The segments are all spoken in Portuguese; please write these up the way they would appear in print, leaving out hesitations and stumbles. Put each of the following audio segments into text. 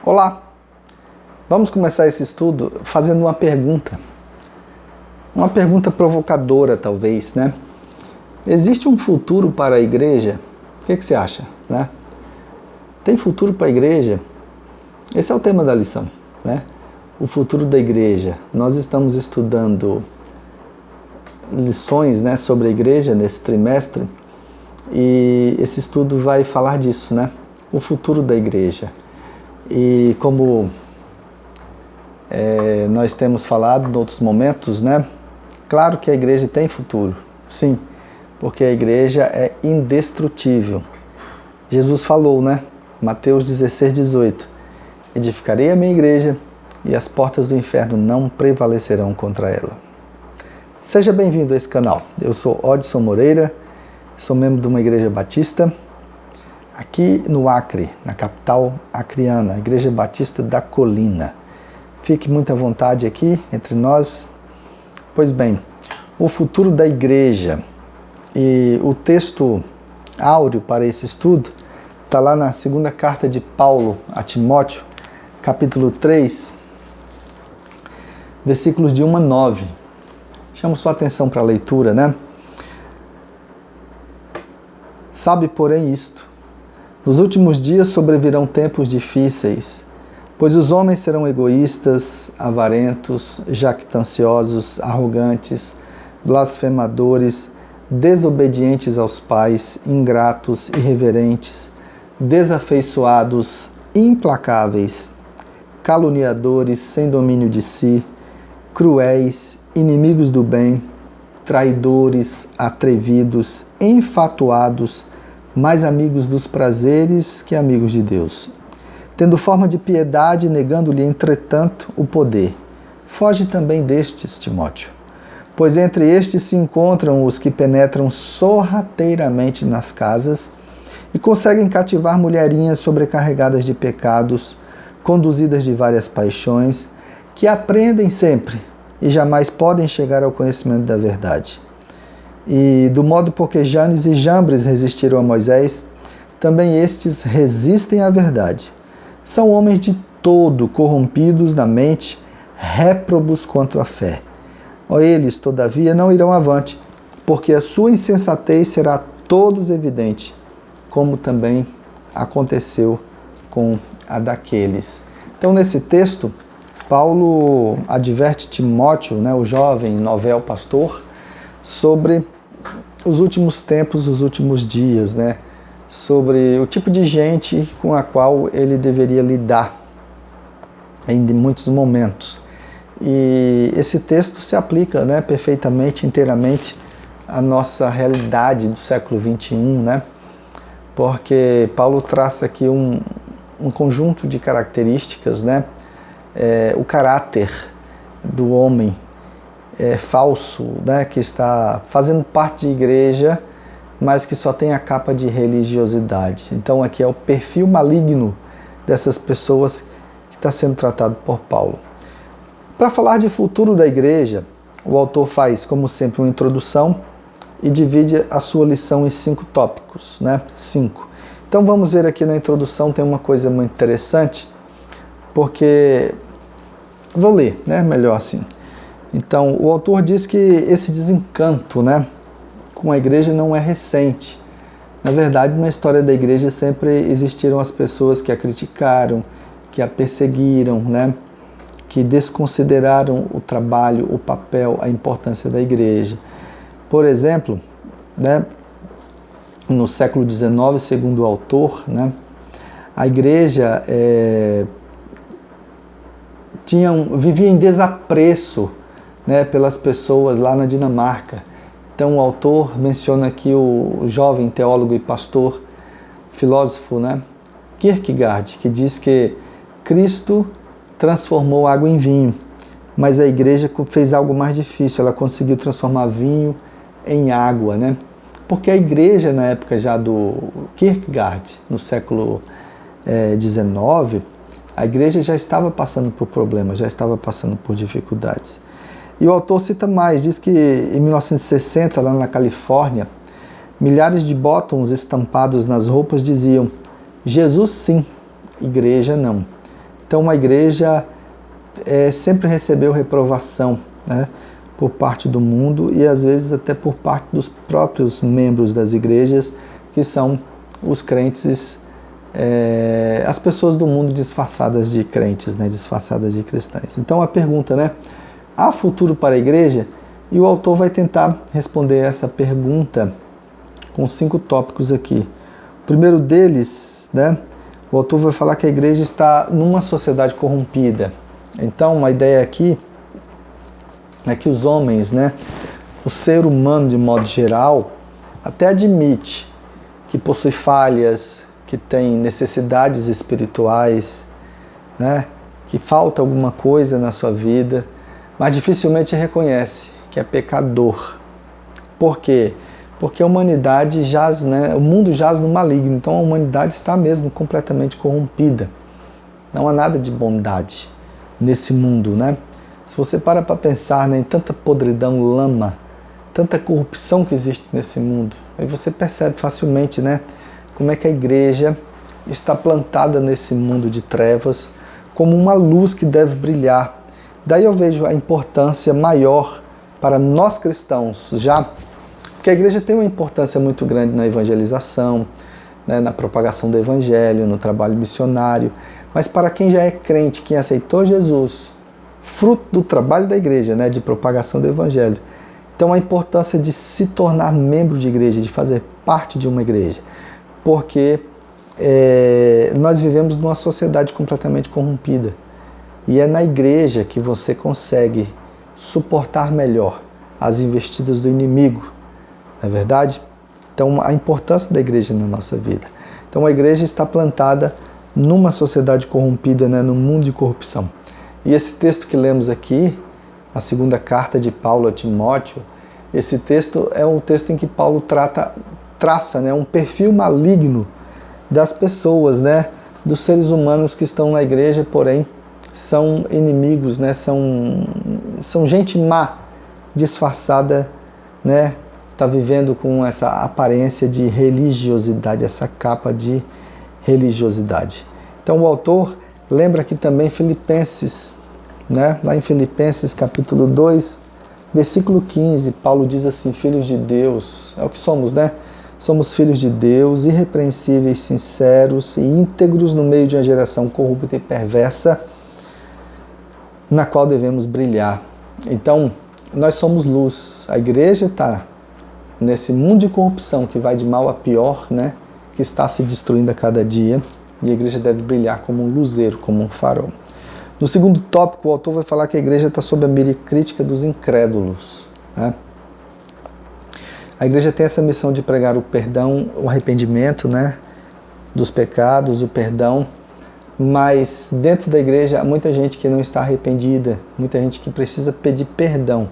Olá! Vamos começar esse estudo fazendo uma pergunta. Uma pergunta provocadora, talvez, né? Existe um futuro para a igreja? O que você acha, né? Tem futuro para a igreja? Esse é o tema da lição, né? O futuro da igreja. Nós estamos estudando lições, né, sobre a igreja nesse trimestre e esse estudo vai falar disso, né? O futuro da igreja. E como nós temos falado em outros momentos, né? Claro que a igreja tem futuro, sim, porque a igreja é indestrutível. Jesus falou, né? Mateus 16, 18. Edificarei a minha igreja e as portas do inferno não prevalecerão contra ela. Seja bem-vindo a esse canal. Eu sou Odson Moreira, sou membro de uma igreja batista aqui no Acre, na capital acreana, Igreja Batista da Colina. Fique muito à vontade aqui entre nós. Pois bem, o futuro da igreja e o texto áureo para esse estudo está lá na segunda carta de Paulo a Timóteo, capítulo 3, versículos de 1 a 9. Chamo sua atenção para a leitura, né? Sabe, porém, isto: nos últimos dias sobrevirão tempos difíceis, pois os homens serão egoístas, avarentos, jactanciosos, arrogantes, blasfemadores, desobedientes aos pais, ingratos, irreverentes, desafeiçoados, implacáveis, caluniadores, sem domínio de si, cruéis, inimigos do bem, traidores, atrevidos, enfatuados, mais amigos dos prazeres que amigos de Deus, tendo forma de piedade, negando-lhe, entretanto, o poder. Foge também destes, Timóteo, pois entre estes se encontram os que penetram sorrateiramente nas casas e conseguem cativar mulherinhas sobrecarregadas de pecados, conduzidas de várias paixões, que aprendem sempre e jamais podem chegar ao conhecimento da verdade. E do modo porque Janes e Jambres resistiram a Moisés, também estes resistem à verdade. São homens de todo corrompidos na mente, réprobos contra a fé. Eles, todavia, não irão avante, porque a sua insensatez será a todos evidente, como também aconteceu com a daqueles. Então, nesse texto, Paulo adverte Timóteo, né, o jovem novel pastor, sobre os últimos tempos, os últimos dias, né? Sobre o tipo de gente com a qual ele deveria lidar em muitos momentos. E esse texto se aplica, né, perfeitamente, inteiramente à nossa realidade do século XXI, né? Porque Paulo traça aqui um conjunto de características, né? O caráter do homem falso, né, que está fazendo parte de igreja, mas que só tem a capa de religiosidade. Então aqui é o perfil maligno dessas pessoas que está sendo tratado por Paulo. Para falar de futuro da igreja, o autor faz, como sempre, uma introdução e divide a sua lição em 5 tópicos, né? 5. Então vamos ver aqui na introdução, tem uma coisa muito interessante, porque vou ler, né, melhor assim. Então, o autor diz que esse desencanto, né, com a igreja não é recente. Na verdade, na história da igreja sempre existiram as pessoas que a criticaram, que a perseguiram, né, que desconsideraram o trabalho, o papel, a importância da igreja. Por exemplo, né, no século XIX, segundo o autor, né, a igreja vivia em desapreço, né, pelas pessoas lá na Dinamarca. Então o autor menciona aqui o jovem teólogo e pastor, filósofo, né, Kierkegaard, que diz que Cristo transformou água em vinho, mas a igreja fez algo mais difícil, ela conseguiu transformar vinho em água, né? Porque a igreja, na época já do Kierkegaard, no século XIX, a igreja já estava passando por problemas, já estava passando por dificuldades. E o autor cita mais, diz que em 1960, lá na Califórnia, milhares de botões estampados nas roupas diziam: Jesus sim, igreja não. Então a igreja sempre recebeu reprovação, né, por parte do mundo e às vezes até por parte dos próprios membros das igrejas, que são os crentes, as pessoas do mundo disfarçadas de crentes, né, disfarçadas de cristãs. Então a pergunta, né, há futuro para a igreja? E o autor vai tentar responder essa pergunta com 5 tópicos aqui. O primeiro deles, né, o autor vai falar que a igreja está numa sociedade corrompida. Então a ideia aqui é que os homens, né, o ser humano de modo geral, até admite que possui falhas, que tem necessidades espirituais, né, que falta alguma coisa na sua vida, mas dificilmente reconhece que é pecador. Por quê? Porque a humanidade jaz, né, o mundo jaz no maligno, então a humanidade está mesmo completamente corrompida. Não há nada de bondade nesse mundo, né? Se você para pensar, né, em tanta podridão, lama, tanta corrupção que existe nesse mundo, aí você percebe facilmente, né, como é que a igreja está plantada nesse mundo de trevas como uma luz que deve brilhar. Daí eu vejo a importância maior para nós cristãos, já porque a igreja tem uma importância muito grande na evangelização, né, na propagação do evangelho, no trabalho missionário, mas para quem já é crente, quem aceitou Jesus, fruto do trabalho da igreja, né, de propagação do evangelho, então a importância de se tornar membro de igreja, de fazer parte de uma igreja, porque nós vivemos numa sociedade completamente corrompida e é na igreja que você consegue suportar melhor as investidas do inimigo, não é verdade? Então a importância da igreja na nossa vida. Então a igreja está plantada numa sociedade corrompida, né, no mundo de corrupção. E esse texto que lemos aqui, a segunda carta de Paulo a Timóteo, esse texto é um texto em que Paulo traça, né, um perfil maligno das pessoas, né, dos seres humanos que estão na igreja, porém são inimigos, né, são gente má, disfarçada, né, está vivendo com essa aparência de religiosidade, essa capa de religiosidade. Então o autor lembra aqui também Filipenses, né? Lá em Filipenses capítulo 2, versículo 15, Paulo diz assim: filhos de Deus, é o que somos, né? Somos filhos de Deus, irrepreensíveis, sinceros e íntegros no meio de uma geração corrupta e perversa, na qual devemos brilhar. Então, nós somos luz. A igreja está nesse mundo de corrupção que vai de mal a pior, né? Que está se destruindo a cada dia, e a igreja deve brilhar como um luzeiro, como um farol. No segundo tópico, o autor vai falar que a igreja está sob a mira crítica dos incrédulos, né? A igreja tem essa missão de pregar o perdão, o arrependimento, né, dos pecados, o perdão, mas dentro da igreja há muita gente que não está arrependida, muita gente que precisa pedir perdão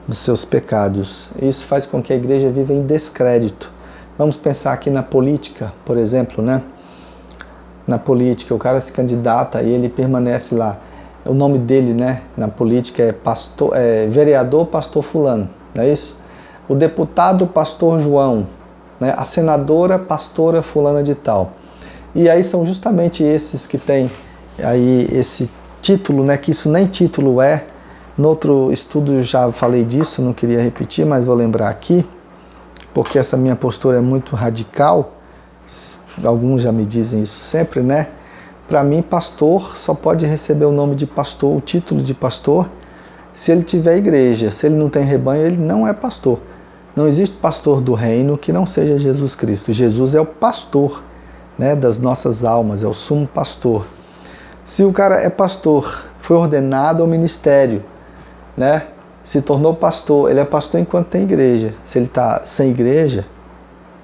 dos seus pecados. Isso faz com que a igreja viva em descrédito. Vamos pensar aqui na política, por exemplo, né? Na política, o cara se candidata e ele permanece lá. O nome dele, né, na política é vereador pastor fulano, não é isso? O deputado pastor João, né? A senadora pastora fulana de tal. E aí são justamente esses que têm aí esse título, né, que isso nem título é. No outro estudo eu já falei disso, não queria repetir, mas vou lembrar aqui, porque essa minha postura é muito radical. Alguns já me dizem isso sempre, né? Para mim, pastor só pode receber o nome de pastor, o título de pastor, se ele tiver igreja. Se ele não tem rebanho, ele não é pastor. Não existe pastor do reino que não seja Jesus Cristo. Jesus é o pastor, né, das nossas almas, é o sumo pastor. Se o cara é pastor, foi ordenado ao ministério, né, se tornou pastor, ele é pastor enquanto tem igreja. Se ele está sem igreja,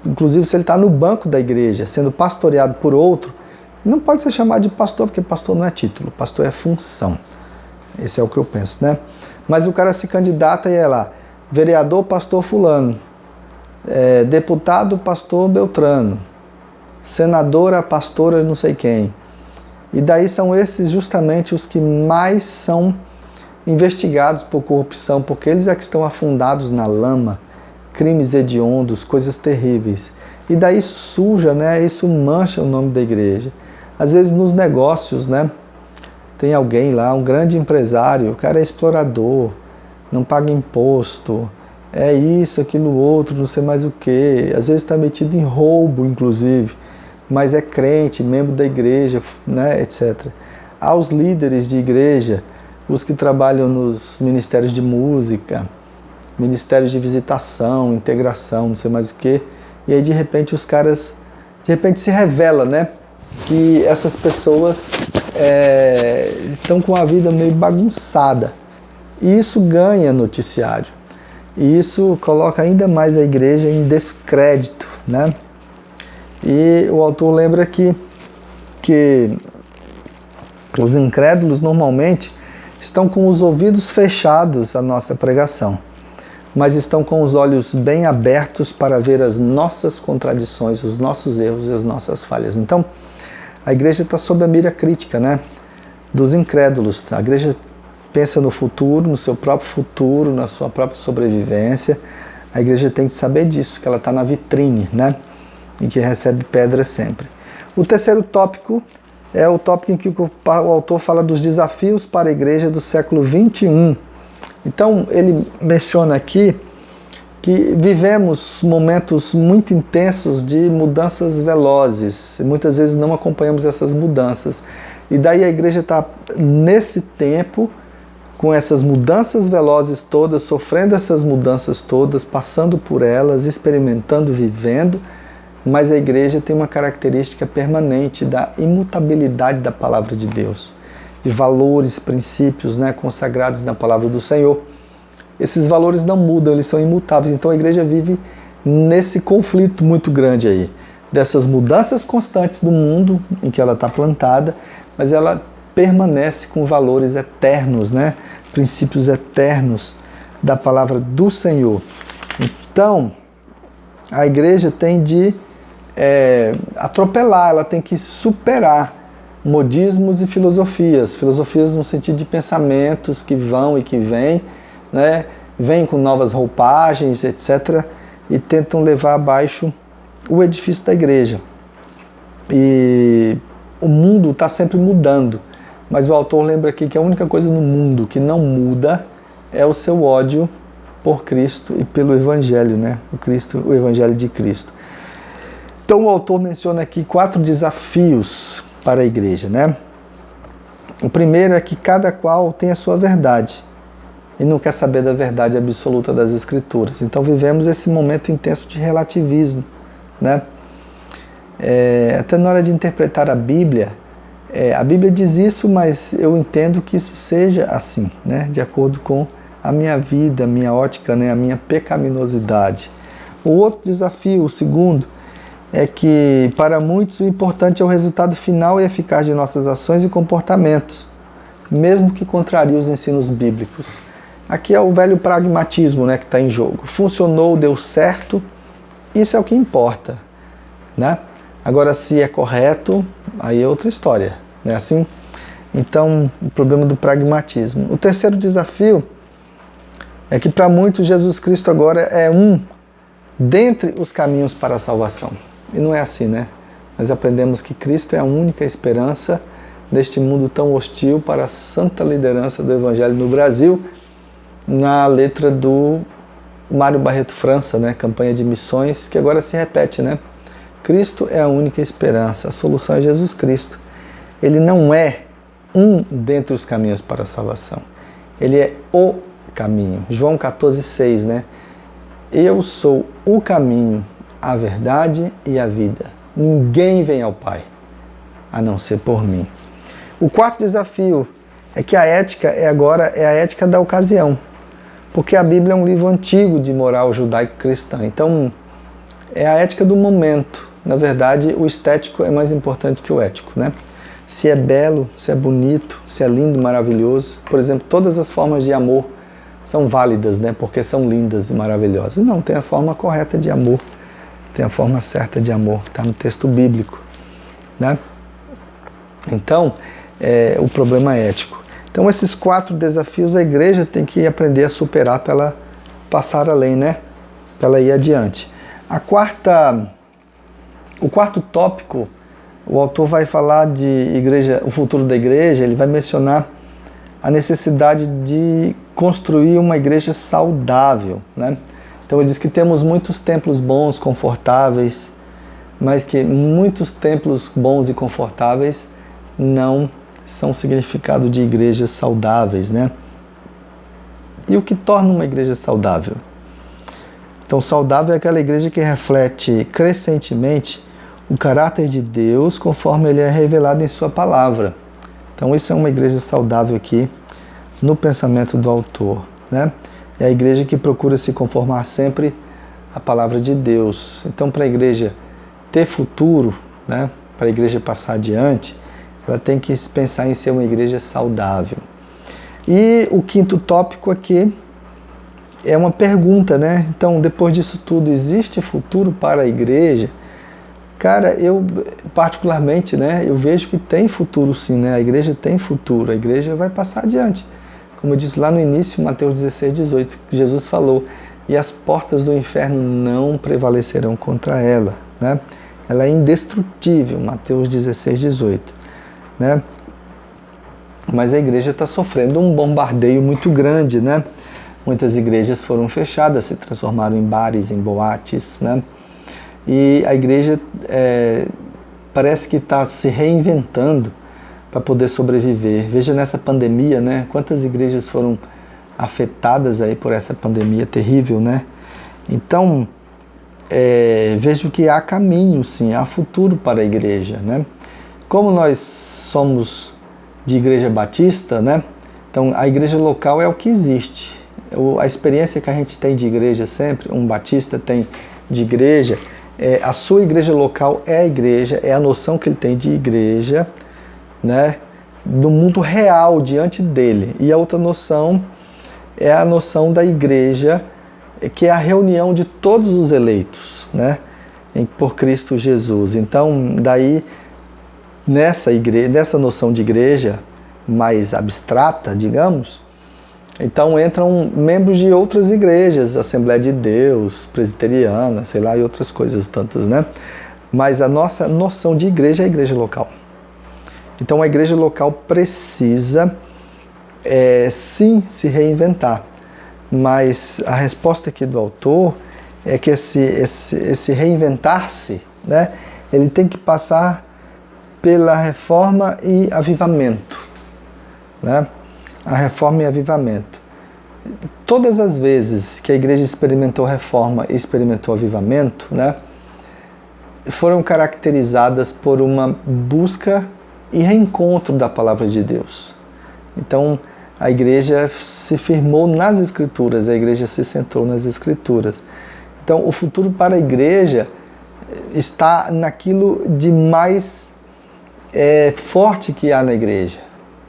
inclusive se ele está no banco da igreja, sendo pastoreado por outro, não pode ser chamado de pastor, porque pastor não é título, pastor é função. Esse é o que eu penso, né? Mas o cara se candidata e é lá, vereador pastor fulano, deputado pastor Beltrano, senadora pastora não sei quem. E daí são esses justamente os que mais são investigados por corrupção, porque eles é que estão afundados na lama, crimes hediondos, coisas terríveis. E daí isso suja, né? Isso mancha o nome da igreja. Às vezes nos negócios, né? tem alguém lá, um grande empresário, o cara é explorador, não paga imposto, é isso, aquilo, outro, não sei mais o que, às vezes está metido em roubo, inclusive, mas é crente, membro da igreja, né, etc. Há os líderes de igreja, os que trabalham nos ministérios de música, ministérios de visitação, integração, não sei mais o que, e aí de repente os caras, de repente se revela, né, que essas pessoas estão com a vida meio bagunçada, e isso ganha noticiário, e isso coloca ainda mais a igreja em descrédito, né? E o autor lembra que os incrédulos normalmente estão com os ouvidos fechados à nossa pregação, mas estão com os olhos bem abertos para ver as nossas contradições, os nossos erros e as nossas falhas. Então, a igreja está sob a mira crítica, né, dos incrédulos. A igreja pensa no futuro, no seu próprio futuro, na sua própria sobrevivência. A igreja tem que saber disso, que ela está na vitrine, né, e que recebe pedra sempre. O terceiro tópico é o tópico em que o autor fala dos desafios para a igreja do século XXI. Então, ele menciona aqui que vivemos momentos muito intensos de mudanças velozes. Muitas vezes não acompanhamos essas mudanças. E daí a igreja está nesse tempo, com essas mudanças velozes todas, sofrendo essas mudanças todas, passando por elas, experimentando, vivendo. Mas a igreja tem uma característica permanente da imutabilidade da palavra de Deus, de valores, princípios, né, consagrados na palavra do Senhor. Esses valores não mudam, eles são imutáveis. Então a igreja vive nesse conflito muito grande aí, dessas mudanças constantes do mundo em que ela está plantada, mas ela permanece com valores eternos, né, princípios eternos da palavra do Senhor. Então a igreja tem de atropelar, ela tem que superar modismos e filosofias no sentido de pensamentos que vão e que vêm, né? Vêm com novas roupagens, etc., e tentam levar abaixo o edifício da igreja. E o mundo está sempre mudando, mas o autor lembra aqui que a única coisa no mundo que não muda é o seu ódio por Cristo e pelo Evangelho, né? O Evangelho de Cristo. Então o autor menciona aqui 4 desafios para a igreja, né? O primeiro é que cada qual tem a sua verdade e não quer saber da verdade absoluta das Escrituras. Então vivemos esse momento intenso de relativismo, né? Até na hora de interpretar a Bíblia diz isso, mas eu entendo que isso seja assim, né? De acordo com a minha vida, a minha ótica, né? A minha pecaminosidade. O outro desafio, o segundo, é que para muitos o importante é o resultado final e eficaz de nossas ações e comportamentos, mesmo que contrarie os ensinos bíblicos. Aqui é o velho pragmatismo, né, que está em jogo. Funcionou, deu certo, isso é o que importa, né? Agora, se é correto, aí é outra história, não é assim? Então, o problema do pragmatismo. O terceiro desafio é que para muitos Jesus Cristo agora é dentre os caminhos para a salvação. E não é assim, né? Nós aprendemos que Cristo é a única esperança neste mundo tão hostil para a santa liderança do Evangelho no Brasil, na letra do Mário Barreto França, né? Campanha de missões, que agora se repete, né? Cristo é a única esperança, a solução é Jesus Cristo. Ele não é dentre os caminhos para a salvação. Ele é o caminho. João 14,6, né? Eu sou o caminho, a verdade e a vida. Ninguém vem ao Pai, a não ser por mim. O quarto desafio é que a ética agora é a ética da ocasião, porque a Bíblia é um livro antigo de moral judaico-cristã. Então, é a ética do momento. Na verdade, o estético é mais importante que o ético, né? Se é belo, se é bonito, se é lindo, maravilhoso. Por exemplo, todas as formas de amor são válidas, né? Porque são lindas e maravilhosas. Não, tem a forma correta de amor. Tem a forma certa de amor, está no texto bíblico, né? Então, o problema é ético. Então, esses 4 desafios a igreja tem que aprender a superar para ela passar além, né? Para ela ir adiante. O quarto tópico o autor vai falar de igreja, o futuro da igreja, ele vai mencionar a necessidade de construir uma igreja saudável, né? Então ele diz que temos muitos templos bons, confortáveis, mas que muitos templos bons e confortáveis não são significado de igrejas saudáveis, né? E o que torna uma igreja saudável? Então, saudável é aquela igreja que reflete crescentemente o caráter de Deus conforme ele é revelado em sua palavra. Então, isso é uma igreja saudável aqui no pensamento do autor, né? É a igreja que procura se conformar sempre à palavra de Deus. Então, para a igreja ter futuro, né? Para a igreja passar adiante, ela tem que pensar em ser uma igreja saudável. E o quinto tópico aqui é uma pergunta, né? Então, depois disso tudo, existe futuro para a igreja? Cara, eu particularmente, né, eu vejo que tem futuro sim, né? A igreja tem futuro, a igreja vai passar adiante. Como eu disse lá no início, Mateus 16, 18, que Jesus falou, e as portas do inferno não prevalecerão contra ela, né? Ela é indestrutível, Mateus 16, 18, né? Mas a igreja está sofrendo um bombardeio muito grande, né? Muitas igrejas foram fechadas, se transformaram em bares, em boates, né? E a igreja parece que está se reinventando para poder sobreviver. Veja nessa pandemia, né? Quantas igrejas foram afetadas aí por essa pandemia terrível, né? Então, vejo que há caminho, sim, há futuro para a igreja, né? Como nós somos de igreja batista, né? Então, a igreja local é o que existe. A experiência que a gente tem de igreja sempre, um batista tem de igreja, a sua igreja local é a igreja, é a noção que ele tem de igreja, né, do mundo real diante dele. E a outra noção é a noção da igreja, que é a reunião de todos os eleitos, né, por Cristo Jesus. Então, daí, nessa noção de igreja mais abstrata, digamos, então entram membros de outras igrejas, Assembleia de Deus, Presbiteriana, sei lá, e outras coisas tantas, né? Mas a nossa noção de igreja é a igreja local. Então a igreja local precisa, sim, se reinventar. Mas a resposta aqui do autor é que esse reinventar-se, né, ele tem que passar pela reforma e avivamento, né? A reforma e avivamento. Todas as vezes que a igreja experimentou reforma e experimentou avivamento, né, foram caracterizadas por uma busca e reencontro da palavra de Deus. Então, a igreja se firmou nas Escrituras, a igreja se centrou nas Escrituras. Então, o futuro para a igreja está naquilo de mais forte que há na igreja,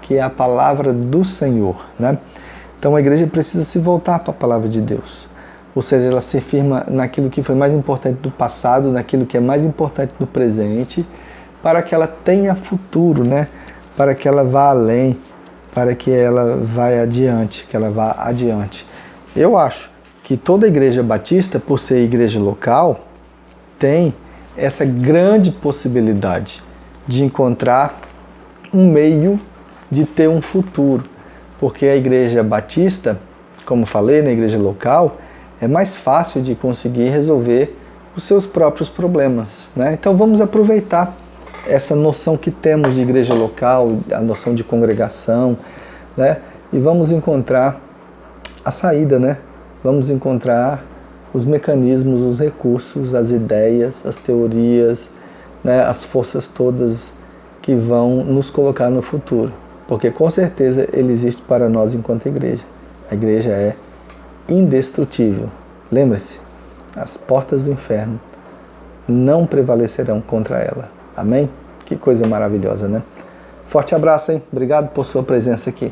que é a palavra do Senhor, né? Então a igreja precisa se voltar para a palavra de Deus. Ou seja, ela se firma naquilo que foi mais importante do passado, naquilo que é mais importante do presente, para que ela tenha futuro, né? Para que ela vá além, para que ela vá adiante, que ela vá adiante. Eu acho que toda igreja batista, por ser igreja local, tem essa grande possibilidade de encontrar um meio de ter um futuro, porque a igreja batista, como falei, na igreja local, é mais fácil de conseguir resolver os seus próprios problemas, né? Então vamos aproveitar essa noção que temos de igreja local, a noção de congregação, né? E vamos encontrar a saída, né? Vamos encontrar os mecanismos, os recursos, as ideias, as teorias, né? As forças todas que vão nos colocar no futuro. Porque com certeza ele existe para nós enquanto igreja. A igreja é indestrutível. Lembre-se, as portas do inferno não prevalecerão contra ela. Amém? Que coisa maravilhosa, né? Forte abraço, hein? Obrigado por sua presença aqui.